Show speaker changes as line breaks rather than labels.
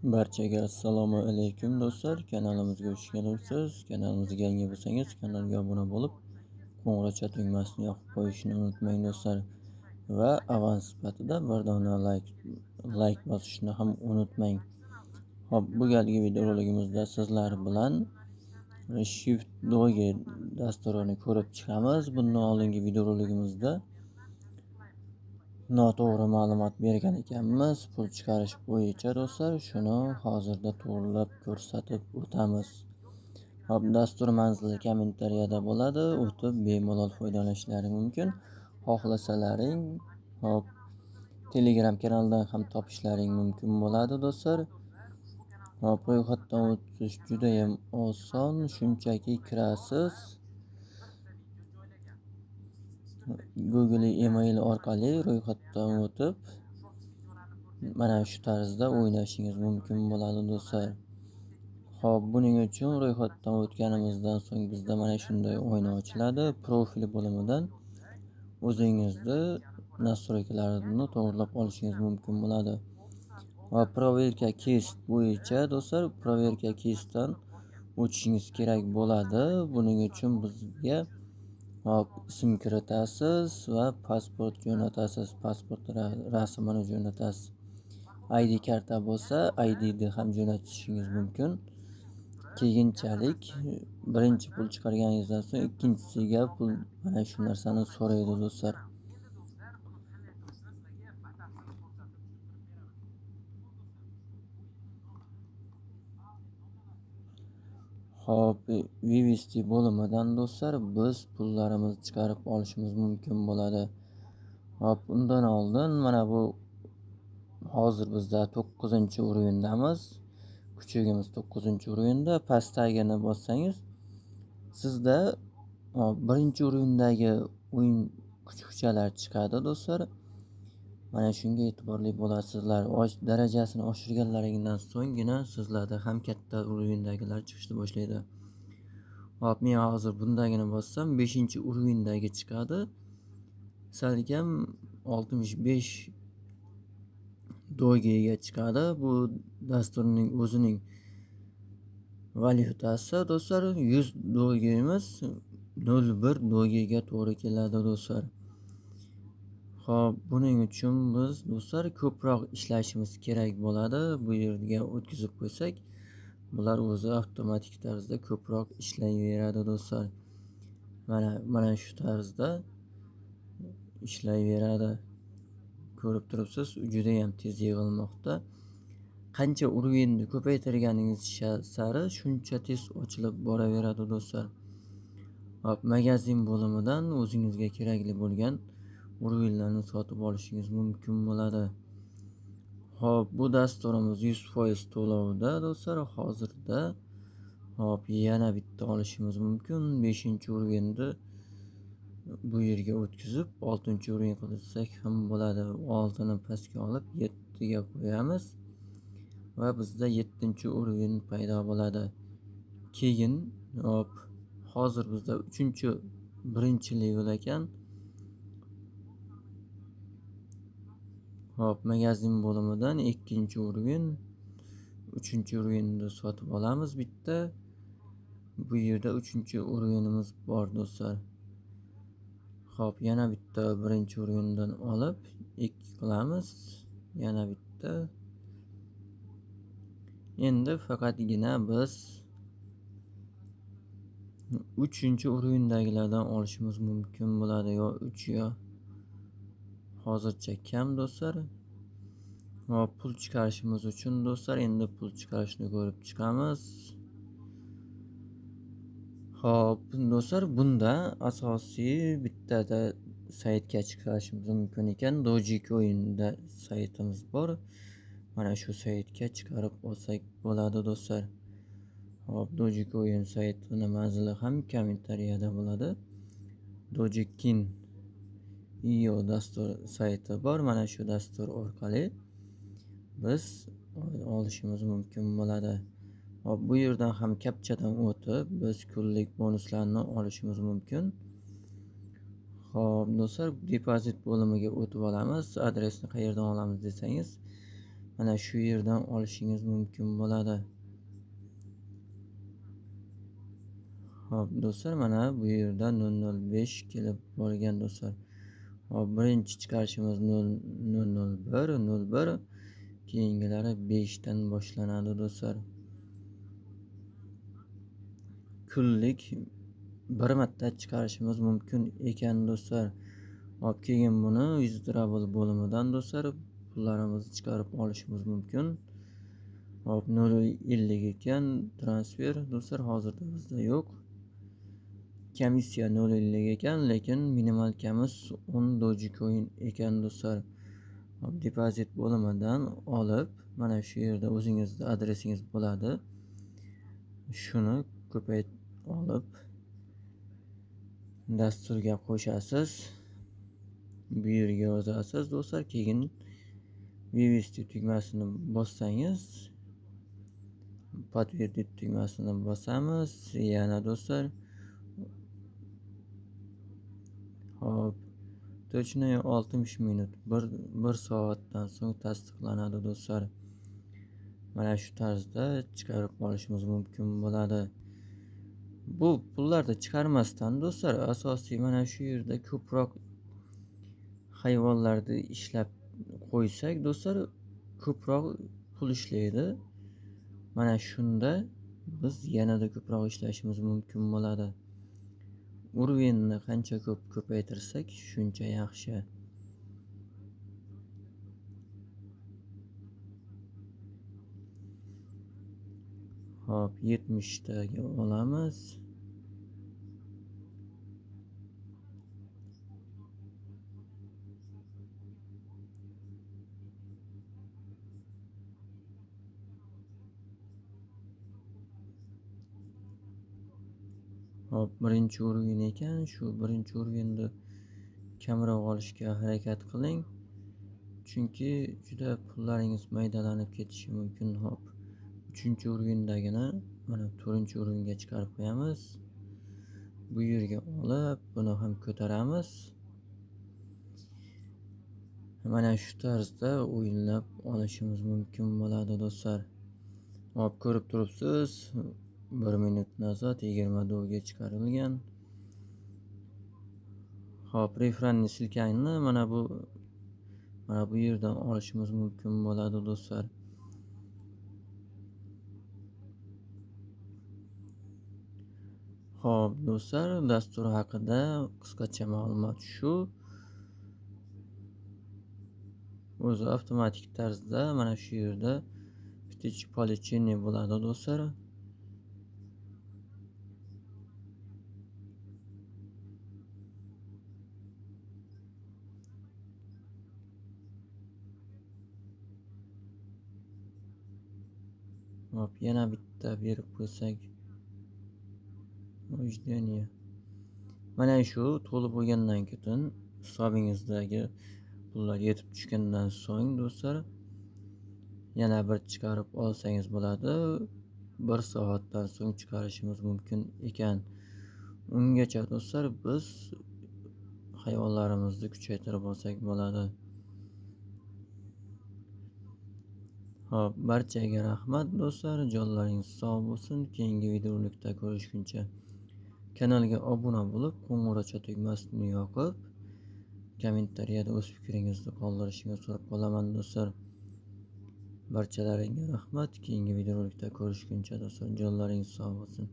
Barchaga assalomu alaykum do'stlar. Kanalimizga xush kelibsiz. Kanalimizga yangi bo'lsangiz, kanalga obuna bo'lib, qo'ng'iroqcha tugmasini yoqib qo'yishni unutmang do'stlar. Va avans sifatida bir dona like bosishni ham unutmang. Hop, bu galgi videorolikimizda sizlar bilan Shift Doge dasturini ko'rib chiqamiz. Bundan oldingi videorolikimizda noto'g'ri ma'lumot bergan ekanmiz pul chiqarish bo'yicha do'stlar. Shuni hozirda to'g'rilab ko'rsatib o'tamiz. Hop, dastur manzili kommentariyada bo'ladi. O'tib bemalol foydalanishlaring mumkin. Xohlasalaring, hop, Telegram kanalidan ham topishlaring mumkin bo'ladi do'stlar. Hop, ro'yxatdan o'tish juda ham oson. Shunchaki kirasiz. Google email orqali ro'yxatdan o'tib mana shu tarzda o'ynashingiz mumkin bo'ladi do'stlar. Xo'p, buning uchun ro'yxatdan o'tganimizdan so'ng bizda mana shunday oyna ochiladi. Profil bo'limidan o'zingizni nastroykalarni to'g'rilab olishingiz mumkin bo'ladi. Va proverka kist bo'yicha do'stlar, proverka kistdan o'tishingiz kerak bo'ladi. Buning uchun bizga ism kiritasiz va pasport jo'natasiz. Pasport rasmini jo'natasiz. ID karta bo'lsa, IDni ham jo'natishingiz mumkin. Keyinchalik birinchi pul chiqarganingizdan so'ng ikkinchisiga pul mana shu narsani so'raydi do'stlar. Hop, vivesti bo'limidan do'stlar biz pullarimizni chiqarib olishimiz mumkin bo'ladi. Hop, undan oldin mana bu hozir bizda 9-o'yindamiz. Kuchugimiz 9-o'yinda. Pastdagini bossangiz sizda birinchi o'yindagi o'yin kuchukchalar chiqadi do'stlar. Mana shunga e'tiborli bo'lasizlar. Darajasini oshirganlaringizdan so'nggina sizlarda ham katta o'yindagilar chiqishni boshlaydi. Hop, men hozir bundagini bossam 5-o'yindagi chiqadi. Salkam 65 dogega chiqadi. Bu dasturning o'zining valyutasi do'stlar. 100 dogemiz 01 dogega to'g'ri keladi do'stlar. Xo'p, buning uchun biz do'stlar ko'proq ishlashimiz kerak bo'ladi. Bu yerga o'tkazib qo'ysak, bular o'zi avtomatik tarzda ko'proq ishlayveradi do'stlar. Mana shu tarzda ishlayveradi. Ko'rib turibsiz, juda ham tez yig'ilmoqda. Qancha o'yinni ko'paytirganingiz sari shuncha tez ochilib boraveradi do'stlar. Hop, magazin bo'limidan o'zingizga kerakli bo'lgan o'yinlarni sotib olishingiz mumkin bo'ladi. Hop, bu dasturimiz 100% to'lovda do'stlar. Hozirda hop, yana bitta olishimiz mumkin. 5-o'yinni bu yerga o'tkazib 6-o'yin qilsak ham bo'ladi. 6ni pastga olib 7ga qo'yamiz va bizda 7-o'yin paydo bo'ladi. Keyin hop, hozir bizda 3-birinchi level ekan. Hop, magazin bo'limidan 2-o'yin, 3-o'yinni sotib olamiz bitta. Bu yerda 3-o'yinimiz bor do'stlar. Hop, yana bitta 1-o'yindan olib 2 qilamiz. Yana bitta. Endi faqatgina biz 3-o'yindagilardan olishimiz mumkin bo'ladi. Yo 3 yo hozircha kam do'stlar. Hop, pul chiqarishimiz uchun do'stlar endi pul chiqarishni ko'rib chiqamiz. Hop, do'stlar, bunda asosiy bittada saytga chiqarishimiz mumkin ekan. Dogecoin'da saytimiz bor. Mana shu saytga chiqarib olsak bo'ladi do'stlar. Hop, Dogecoin saytining manzili ham kommentariyada bo'ladi. Dogecoin.io dastur sayti bor. Mana shu dastur orqali biz olishimiz mumkin bo'ladi. Hop, bu yerdan ham kapchadan o'tib biz kunlik bonuslarni olishimiz mumkin. Hop, do'stlar, depozit bo'limiga o'tib olamiz. Adresni qayerdan olamiz desangiz, mana shu yerdan olishingiz mumkin bo'ladi. Hop do'stlar, mana bu yerda 005 kelib qolgan do'stlar. Hop, birinchi chiqarishimiz 001 01, keyingilari 5 dan boshlanadi do'stlar. Kunlik bir marta chiqarishimiz mumkin ekan do'stlar. Hop, keyin buni Withdrawal bo'limidan do'stlar pullarimizni chiqarib olishimiz mumkin. Hop, 0.50 ekan transfer do'stlar, hozirda bizda yo'q. Komissiya 0.50 ekan, lekin minimal kamiz 10 Dogecoin ekan do'stlar. Hop, depozit bo'limidan olib, mana shu yerda o'zingizning adresingiz bo'ladi. Shuni ko'paytirib olib dasturga qo'shasiz. Bu yerga yozasiz do'stlar, keyin vivesti tugmasini bossangiz, подтвердить tugmasini bosamiz. Yana do'stlar, hop, точно 60 minut, 1 soatdan so'ng tasdiqlanadi do'stlar. Mana shu tarzda chiqarib olishimiz mumkin bo'ladi. Bu pullarni chiqarmasdan do'stlar, asosiy mana shu yerda ko'proq hayvonlarni ishlab qo'ysak do'stlar, ko'proq pul ishlaydi. Mana shunda biz yanada ko'proq ishlashimiz mumkin bo'ladi. Urvenni qancha ko'paytirsak shuncha yaxshi. Hop, 70 taga olamiz. Hop, birinchi urven ekan, shu birinchi urvenni kamroq olishga harakat qiling. Chunki juda pullaringiz maydalanib ketishi mumkin. Hop, 3-urvendagini mana 4-urvenga chiqarib qo'yamiz. Bu yerga olib, buni ham ko'taramiz. Mana shu tarzda o'yinlab olishimiz mumkin bo'ladi do'stlar. Hop, ko'rib turibsiz, 1 minut nazad 20 dolga chiqarilgan. Hop, referanni silkangni mana bu yerdan olishimiz mumkin bo'ladi do'stlar. Hop do'stlar, dastur haqida qisqacha ma'lumot shu. O'zi avtomatik tarzda mana shu yerda птичье получение bo'ladi do'stlar. Hop, yana bitta berib qo'ysak. O'jdaniya. Mana shu to'lib bo'lgandan keyin hisobingizdagi pullar yetib tushgandan so'ng do'stlar, yana bir chiqarib olsangiz bo'ladi. 1 soatdan so'ng chiqarishimiz mumkin ekan. Ungacha do'stlar biz hayvonlarimizni kuchaytirib olsak bo'ladi. Hop, barchaga rahmat do'stlar. Jonlaringiz sog' bo'lsin. Keyingi videolikda ko'rishguncha kanalga obuna bo'lib, qo'ng'iroqcha tugmasini yoqib, kommentariyada o'z fikringizni qoldirishingizni so'rab qolaman do'stlar. Barchalaringga rahmat. Keyingi videolikda ko'rishguncha do'stlar, jonlaringiz sog' bo'lsin.